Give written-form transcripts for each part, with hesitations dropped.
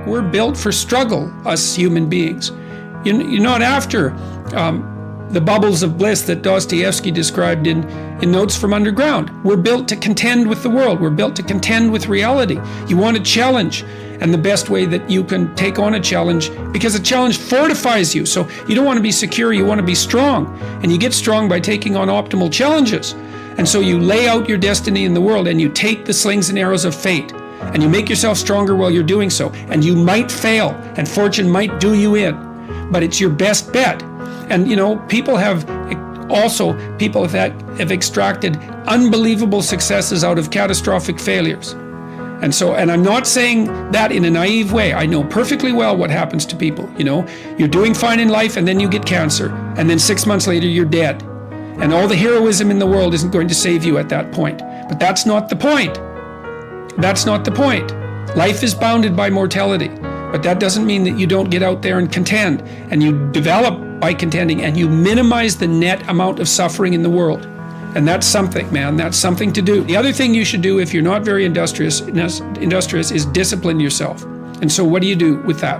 We're built for struggle, us human beings. You're not after the bubbles of bliss that Dostoevsky described in Notes from Underground. We're built to contend with the world. We're built to contend with reality. You want a challenge, and the best way that you can take on a challenge, because a challenge fortifies you. So you don't want to be secure, you want to be strong. And you get strong by taking on optimal challenges. And so you lay out your destiny in the world, and you take the slings and arrows of fate, and you make yourself stronger while you're doing so. And you might fail, and fortune might do you in, but it's your best bet. And people have extracted unbelievable successes out of catastrophic failures. And I'm not saying that in a naive way. I know perfectly well what happens to people. You're doing fine in life, and then you get cancer, and then 6 months later you're dead. And all the heroism in the world isn't going to save you at that point. But that's not the point. That's not the point. Life is bounded by mortality. But that doesn't mean that you don't get out there and contend, and you develop by contending, and you minimize the net amount of suffering in the world. And that's something, man. That's something to do. The other thing you should do if you're not very industrious is discipline yourself. And so what do you do with that?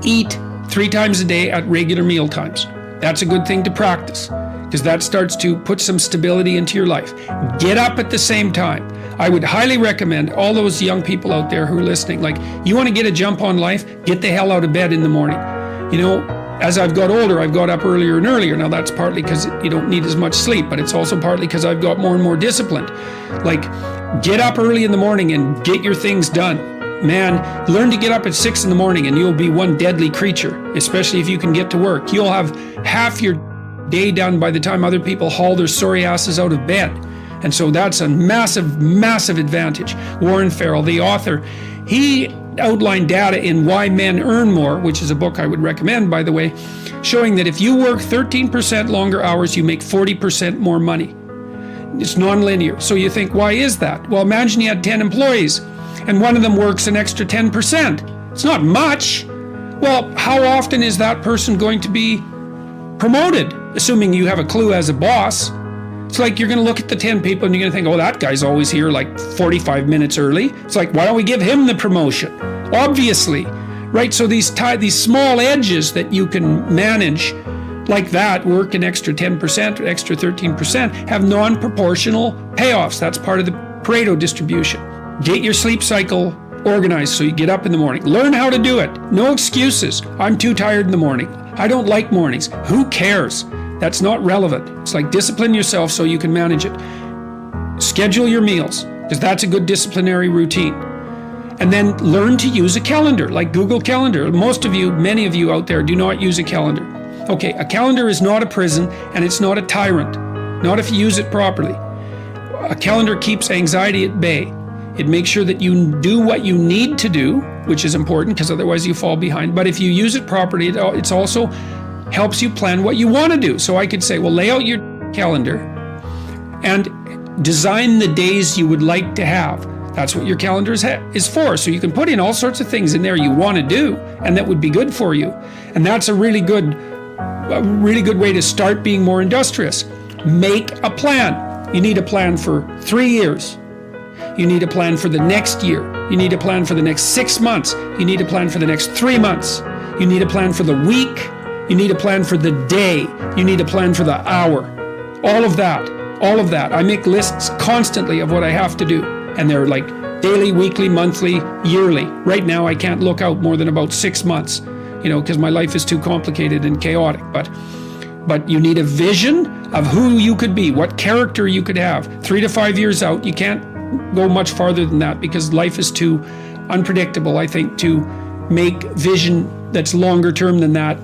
Eat 3 times a day at regular meal times. That's a good thing to practice, because that starts to put some stability into your life. Get up at the same time. I would highly recommend all those young people out there who are listening, you want to get a jump on life, get the hell out of bed in the morning. As I've got older, I've got up earlier and earlier. Now that's partly because you don't need as much sleep, but it's also partly because I've got more and more disciplined. Get up early in the morning and get your things done. Man, learn to get up at 6 in the morning and you'll be one deadly creature, especially if you can get to work. You'll have half your day done by the time other people haul their sorry asses out of bed. And so that's a massive, massive advantage. Warren Farrell, the author, he outlined data in Why Men Earn More, which is a book I would recommend, by the way, showing that if you work 13% longer hours, you make 40% more money. It's nonlinear. So you think, why is that? Well, imagine you had 10 employees and one of them works an extra 10%. It's not much. Well, how often is that person going to be promoted, assuming you have a clue as a boss? It's like you're going to look at the 10 people and you're going to think, oh, that guy's always here 45 minutes early. It's like, why don't we give him the promotion? Obviously, right? So these small edges that you can manage like that, work an extra 10%, or extra 13%, have non-proportional payoffs. That's part of the Pareto distribution. Get your sleep cycle organized so you get up in the morning. Learn how to do it. No excuses. I'm too tired in the morning. I don't like mornings. Who cares? That's not relevant. It's like discipline yourself so you can manage it. Schedule your meals, because that's a good disciplinary routine. And then learn to use a calendar, like Google Calendar. Many of you out there do not use a calendar. Okay, a calendar is not a prison, and it's not a tyrant. Not if you use it properly. A calendar keeps anxiety at bay. It makes sure that you do what you need to do, which is important, because otherwise you fall behind. But if you use it properly, it's also helps you plan what you want to do. So I could say, well, lay out your calendar and design the days you would like to have. That's what your calendar is for. So you can put in all sorts of things in there you want to do and that would be good for you. And that's a really good way to start being more industrious. Make a plan. You need a plan for 3 years. You need a plan for the next year. You need a plan for the next 6 months. You need a plan for the next 3 months. You need a plan for the week. You need a plan for the day. You need a plan for the hour. All of that. I make lists constantly of what I have to do. And they're like daily, weekly, monthly, yearly. Right now, I can't look out more than about 6 months, because my life is too complicated and chaotic. But you need a vision of who you could be, what character you could have. 3 to 5 years out, you can't go much farther than that because life is too unpredictable, I think, to make vision that's longer term than that.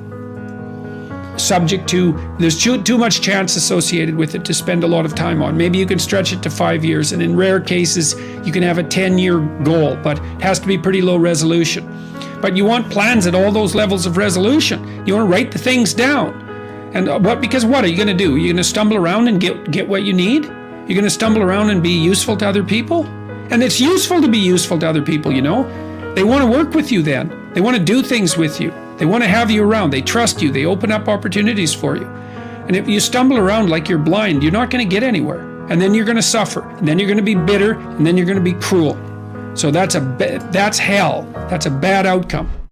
Subject to, there's too much chance associated with it to spend a lot of time on. Maybe you can stretch it to 5 years, and in rare cases, you can have a 10-year goal, but it has to be pretty low resolution. But you want plans at all those levels of resolution. You want to write the things down. And what are you going to do? You're going to stumble around and get what you need? You're going to stumble around and be useful to other people? And it's useful to be useful to other people, They want to work with you then. They want to do things with you. They want to have you around. They trust you. They open up opportunities for you. And if you stumble around like you're blind, you're not going to get anywhere. And then you're going to suffer. And then you're going to be bitter. And then you're going to be cruel. So that's hell. That's a bad outcome.